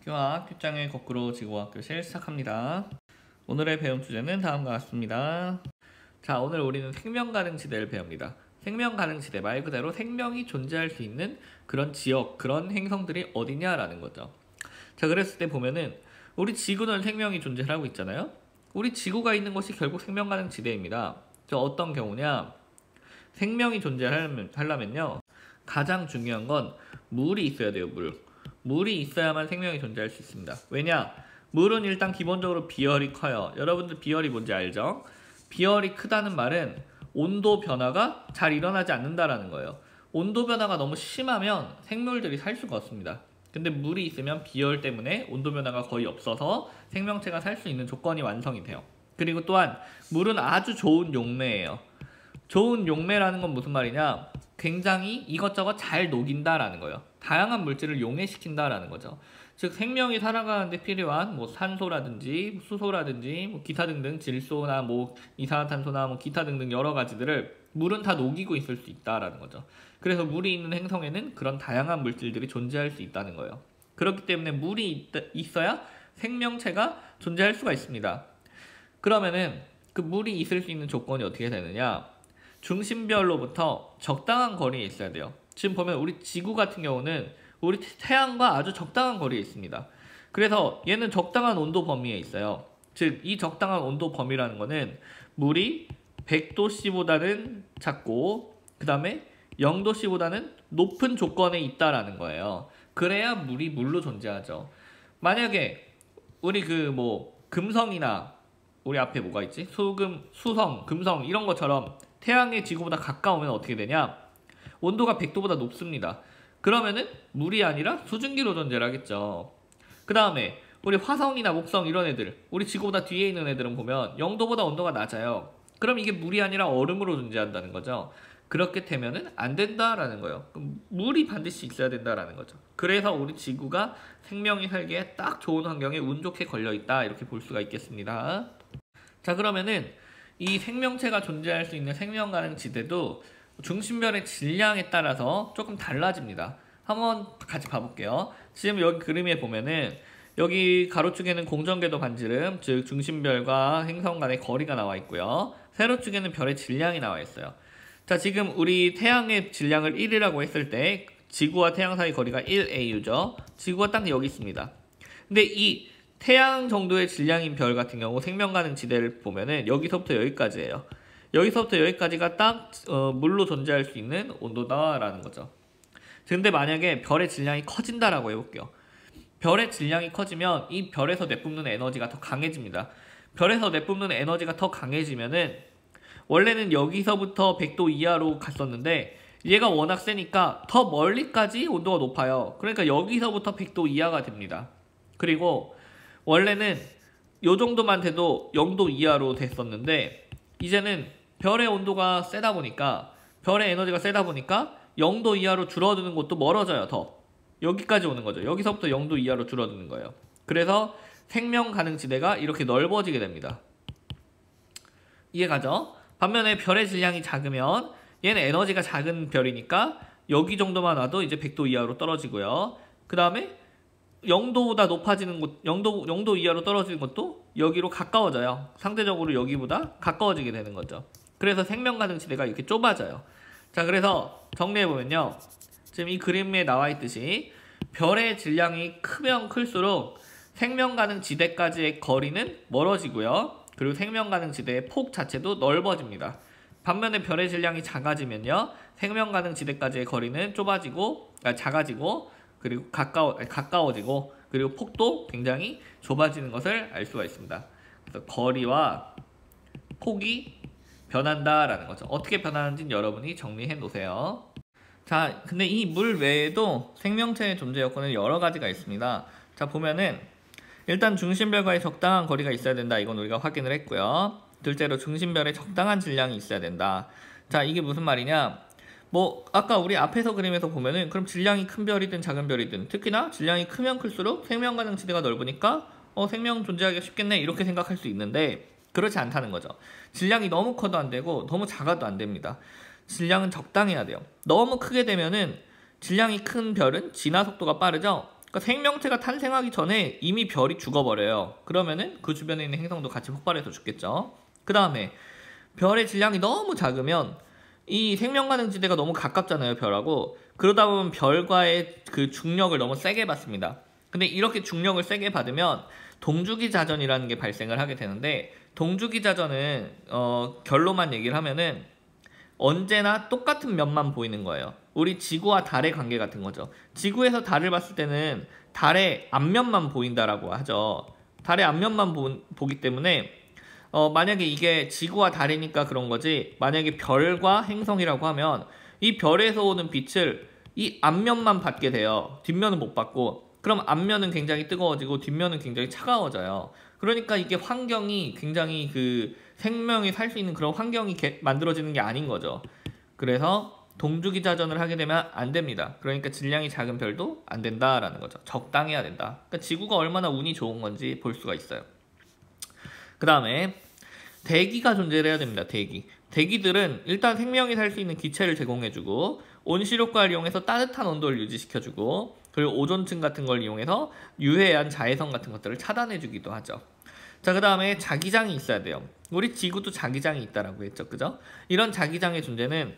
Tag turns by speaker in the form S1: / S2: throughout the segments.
S1: 교학 교장의 거꾸로 지구과학 교실 시작합니다. 오늘의 배움 주제는 다음과 같습니다. 자, 오늘 우리는 생명가능지대를 배웁니다. 생명가능지대 말 그대로 생명이 존재할 수 있는 그런 지역, 그런 행성들이 어디냐라는 거죠. 자, 그랬을 때 보면은 우리 지구는 생명이 존재하고 있잖아요. 우리 지구가 있는 곳이 결국 생명가능지대입니다. 저 어떤 경우냐? 생명이 존재하려면요, 가장 중요한 건 물이 있어야 돼요. 물이 있어야만 생명이 존재할 수 있습니다. 왜냐? 물은 일단 기본적으로 비열이 커요. 여러분들 비열이 뭔지 알죠? 비열이 크다는 말은 온도 변화가 잘 일어나지 않는다라는 거예요. 온도 변화가 너무 심하면 생물들이 살 수가 없습니다. 근데 물이 있으면 비열 때문에 온도 변화가 거의 없어서 생명체가 살 수 있는 조건이 완성이 돼요. 그리고 또한 물은 아주 좋은 용매예요. 좋은 용매라는 건 무슨 말이냐? 굉장히 이것저것 잘 녹인다라는 거예요. 다양한 물질을 용해시킨다라는 거죠. 즉 생명이 살아가는데 필요한 산소라든지 수소라든지 기타 등등 질소나 이산화탄소나 기타 등등 여러 가지들을 물은 다 녹이고 있을 수 있다라는 거죠. 그래서 물이 있는 행성에는 그런 다양한 물질들이 존재할 수 있다는 거예요. 그렇기 때문에 물이 있어야 생명체가 존재할 수가 있습니다. 그러면은 그 물이 있을 수 있는 조건이 어떻게 되느냐? 중심별로부터 적당한 거리에 있어야 돼요. 지금 보면 우리 지구 같은 경우는 우리 태양과 아주 적당한 거리에 있습니다. 그래서 얘는 적당한 온도 범위에 있어요. 즉 이 적당한 온도 범위라는 거는 물이 100도씨보다는 작고 그 다음에 0도씨보다는 높은 조건에 있다라는 거예요. 그래야 물이 물로 존재하죠. 만약에 우리 금성이나 우리 앞에 뭐가 있지? 수금, 수성, 금성 이런 것처럼 태양의 지구보다 가까우면 어떻게 되냐? 온도가 100도보다 높습니다. 그러면은 물이 아니라 수증기로 존재를 하겠죠. 그 다음에 우리 화성이나 목성 이런 애들, 우리 지구보다 뒤에 있는 애들은 보면 0도보다 온도가 낮아요. 그럼 이게 물이 아니라 얼음으로 존재한다는 거죠. 그렇게 되면은 안 된다라는 거예요. 물이 반드시 있어야 된다라는 거죠. 그래서 우리 지구가 생명이 살기에 딱 좋은 환경에 운 좋게 걸려있다 이렇게 볼 수가 있겠습니다. 자, 그러면은 이 생명체가 존재할 수 있는 생명가능지대도 중심별의 질량에 따라서 조금 달라집니다. 한번 같이 봐볼게요. 지금 여기 그림에 보면은 여기 가로축에는 공전궤도 반지름, 즉 중심별과 행성 간의 거리가 나와 있고요. 세로축에는 별의 질량이 나와 있어요. 자, 지금 우리 태양의 질량을 1이라고 했을 때 지구와 태양 사이 거리가 1AU죠. 지구가 딱 여기 있습니다. 근데 이 태양 정도의 질량인 별 같은 경우 생명가능 지대를 보면은 여기서부터 여기까지예요. 여기서부터 여기까지가 딱 물로 존재할 수 있는 온도다라는 거죠. 근데 만약에 별의 질량이 커진다라고 해볼게요. 별의 질량이 커지면 이 별에서 내뿜는 에너지가 더 강해집니다. 별에서 내뿜는 에너지가 더 강해지면은 원래는 여기서부터 100도 이하로 갔었는데 얘가 워낙 세니까 더 멀리까지 온도가 높아요. 그러니까 여기서부터 100도 이하가 됩니다. 그리고 원래는 요 정도만 돼도 0도 이하로 됐었는데 이제는 별의 온도가 세다 보니까 별의 에너지가 세다 보니까 0도 이하로 줄어드는 곳도 멀어져요. 더 여기까지 오는 거죠. 여기서부터 0도 이하로 줄어드는 거예요. 그래서 생명 가능 지대가 이렇게 넓어지게 됩니다. 이해가죠? 반면에 별의 질량이 작으면 얘는 에너지가 작은 별이니까 여기 정도만 와도 이제 100도 이하로 떨어지고요. 그 다음에 0도보다 높아지는 곳, 0도 이하로 떨어지는 것도 여기로 가까워져요. 상대적으로 여기보다 가까워지게 되는 거죠. 그래서 생명가능 지대가 이렇게 좁아져요. 자, 그래서 정리해보면요. 지금 이 그림에 나와 있듯이 별의 질량이 크면 클수록 생명가능 지대까지의 거리는 멀어지고요. 그리고 생명가능 지대의 폭 자체도 넓어집니다. 반면에 별의 질량이 작아지면요. 생명가능 지대까지의 거리는 작아지고 그리고 가까워지고 그리고 폭도 굉장히 좁아지는 것을 알 수가 있습니다. 그래서 거리와 폭이 변한다라는 거죠. 어떻게 변하는지는 여러분이 정리해 놓으세요. 자, 근데 이 물 외에도 생명체의 존재 여건은 여러 가지가 있습니다. 자, 보면은 일단 중심별과의 적당한 거리가 있어야 된다. 이건 우리가 확인을 했고요. 둘째로 중심별에 적당한 질량이 있어야 된다. 자, 이게 무슨 말이냐? 아까 우리 앞에서 그림에서 보면은 그럼 질량이 큰 별이든 작은 별이든 특히나 질량이 크면 클수록 생명 가능 지대가 넓으니까 생명 존재하기가 쉽겠네 이렇게 생각할 수 있는데 그렇지 않다는 거죠. 질량이 너무 커도 안 되고 너무 작아도 안 됩니다. 질량은 적당해야 돼요. 너무 크게 되면은 질량이 큰 별은 진화 속도가 빠르죠. 그러니까 생명체가 탄생하기 전에 이미 별이 죽어버려요. 그러면은 그 주변에 있는 행성도 같이 폭발해서 죽겠죠. 그 다음에 별의 질량이 너무 작으면 이 생명 가능 지대가 너무 가깝잖아요, 별하고. 그러다 보면 별과의 그 중력을 너무 세게 받습니다. 근데 이렇게 중력을 세게 받으면 동주기 자전이라는 게 발생을 하게 되는데, 동주기 자전은 결로만 얘기를 하면은 언제나 똑같은 면만 보이는 거예요. 우리 지구와 달의 관계 같은 거죠. 지구에서 달을 봤을 때는 달의 앞면만 보인다라고 하죠. 달의 앞면만 보기 때문에 만약에 이게 지구와 달이니까 그런 거지, 만약에 별과 행성이라고 하면 이 별에서 오는 빛을 이 앞면만 받게 돼요. 뒷면은 못 받고. 그럼 앞면은 굉장히 뜨거워지고 뒷면은 굉장히 차가워져요. 그러니까 이게 환경이 굉장히 그 생명이 살 수 있는 그런 환경이 만들어지는 게 아닌 거죠. 그래서 동주기 자전을 하게 되면 안 됩니다. 그러니까 질량이 작은 별도 안 된다라는 거죠. 적당해야 된다. 그러니까 지구가 얼마나 운이 좋은 건지 볼 수가 있어요. 그 다음에 대기가 존재를 해야 됩니다. 대기들은 일단 생명이 살 수 있는 기체를 제공해주고, 온실효과를 이용해서 따뜻한 온도를 유지시켜주고, 그리고 오존층 같은 걸 이용해서 유해한 자외선 같은 것들을 차단해주기도 하죠. 자, 그 다음에 자기장이 있어야 돼요. 우리 지구도 자기장이 있다라고 했죠, 그죠? 이런 자기장의 존재는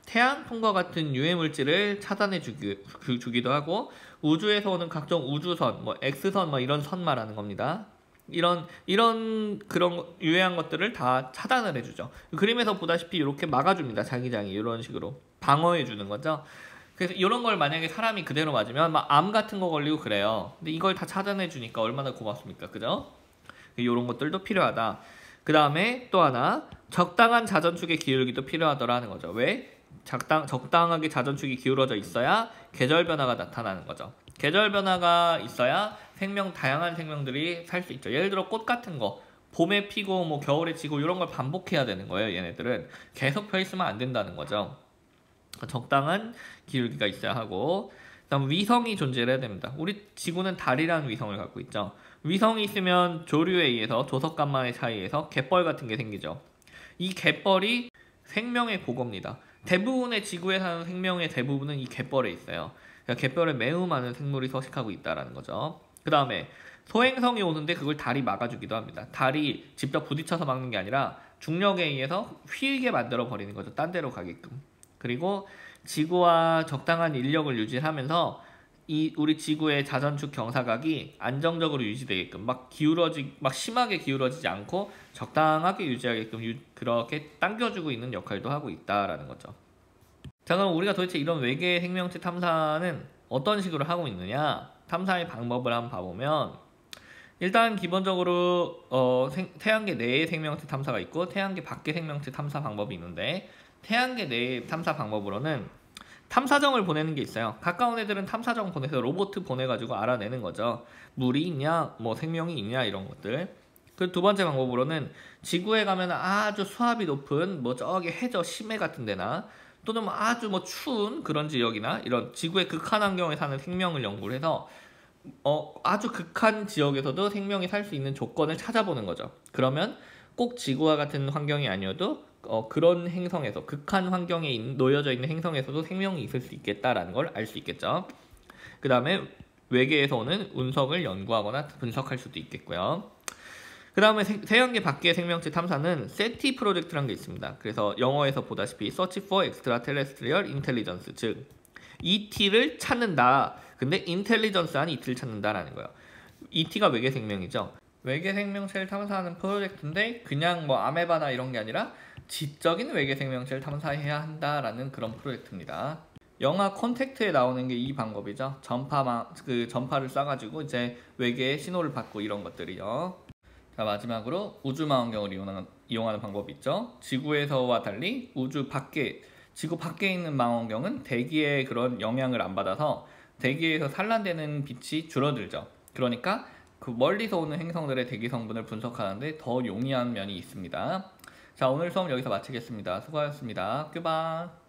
S1: 태양풍과 같은 유해물질을 차단해 주기도 하고, 우주에서 오는 각종 우주선, 뭐 X선, 뭐 이런 선 말하는 겁니다. 이런 그런 유해한 것들을 다 차단을 해주죠. 그림에서 보다시피 이렇게 막아줍니다. 자기장이 이런 식으로 방어해주는 거죠. 그래서 이런 걸 만약에 사람이 그대로 맞으면 막 암 같은 거 걸리고 그래요. 근데 이걸 다 차단해주니까 얼마나 고맙습니까, 그죠? 이런 것들도 필요하다. 그 다음에 또 하나, 적당한 자전축의 기울기도 필요하더라는 거죠. 왜? 적당하게 자전축이 기울어져 있어야 계절 변화가 나타나는 거죠. 계절 변화가 있어야 다양한 생명들이 살 수 있죠. 예를 들어 꽃 같은 거, 봄에 피고 뭐 겨울에 지고 이런 걸 반복해야 되는 거예요. 얘네들은 계속 펴 있으면 안 된다는 거죠. 적당한 기울기가 있어야 하고, 그다음 위성이 존재를 해야 됩니다. 우리 지구는 달이라는 위성을 갖고 있죠. 위성이 있으면 조류에 의해서, 조석간만의 차이에서 갯벌 같은 게 생기죠. 이 갯벌이 생명의 보고입니다. 대부분의 지구에 사는 생명의 대부분은 이 갯벌에 있어요. 그러니까 갯벌에 매우 많은 생물이 서식하고 있다는 거죠. 그 다음에 소행성이 오는데 그걸 달이 막아주기도 합니다. 달이 직접 부딪혀서 막는 게 아니라 중력에 의해서 휘게 만들어 버리는 거죠. 딴 데로 가게끔. 그리고 지구와 적당한 인력을 유지하면서 우리 지구의 자전축 경사각이 안정적으로 유지되게끔 막 심하게 기울어지지 않고 적당하게 유지하게끔 그렇게 당겨주고 있는 역할도 하고 있다라는 거죠. 자, 그럼 우리가 도대체 이런 외계 생명체 탐사는 어떤 식으로 하고 있느냐? 탐사의 방법을 한번 봐보면, 일단 기본적으로 태양계 내의 생명체 탐사가 있고 태양계 밖의 생명체 탐사 방법이 있는데, 태양계 내의 탐사 방법으로는 탐사정을 보내는 게 있어요. 가까운 애들은 탐사정 보내서 로봇 보내가지고 알아내는 거죠. 물이 있냐, 뭐 생명이 있냐, 이런 것들. 그 두 번째 방법으로는 지구에 가면 아주 수압이 높은 뭐 저기 해저 심해 같은 데나, 또는 뭐 아주 뭐 추운 그런 지역이나 이런 지구의 극한 환경에 사는 생명을 연구를 해서 아주 극한 지역에서도 생명이 살 수 있는 조건을 찾아보는 거죠. 그러면 꼭 지구와 같은 환경이 아니어도 그런 행성에서, 극한 환경에 놓여져 있는 행성에서도 생명이 있을 수 있겠다라는 걸 알 수 있겠죠. 그 다음에 외계에서 오는 운석을 연구하거나 분석할 수도 있겠고요. 그 다음에 태양계 밖의 생명체 탐사는 SETI 프로젝트라는 게 있습니다. 그래서 영어에서 보다시피 Search for Extraterrestrial Intelligence, 즉 ET를 찾는다. 근데 인텔리전스한 ET를 찾는다라는 거예요. ET가 외계 생명이죠. 외계 생명체를 탐사하는 프로젝트인데 그냥 뭐 아메바나 이런 게 아니라 지적인 외계 생명체를 탐사해야 한다라는 그런 프로젝트입니다. 영화 컨택트에 나오는 게 이 방법이죠. 전파를 쏴가지고 이제 외계의 신호를 받고 이런 것들이요. 자, 마지막으로 우주망원경을 이용하는 방법이 있죠. 지구에서와 달리 지구 밖에 있는 망원경은 대기의 그런 영향을 안 받아서 대기에서 산란되는 빛이 줄어들죠. 그러니까 그 멀리서 오는 행성들의 대기 성분을 분석하는데 더 용이한 면이 있습니다. 자, 오늘 수업 여기서 마치겠습니다. 수고하셨습니다. 큐바.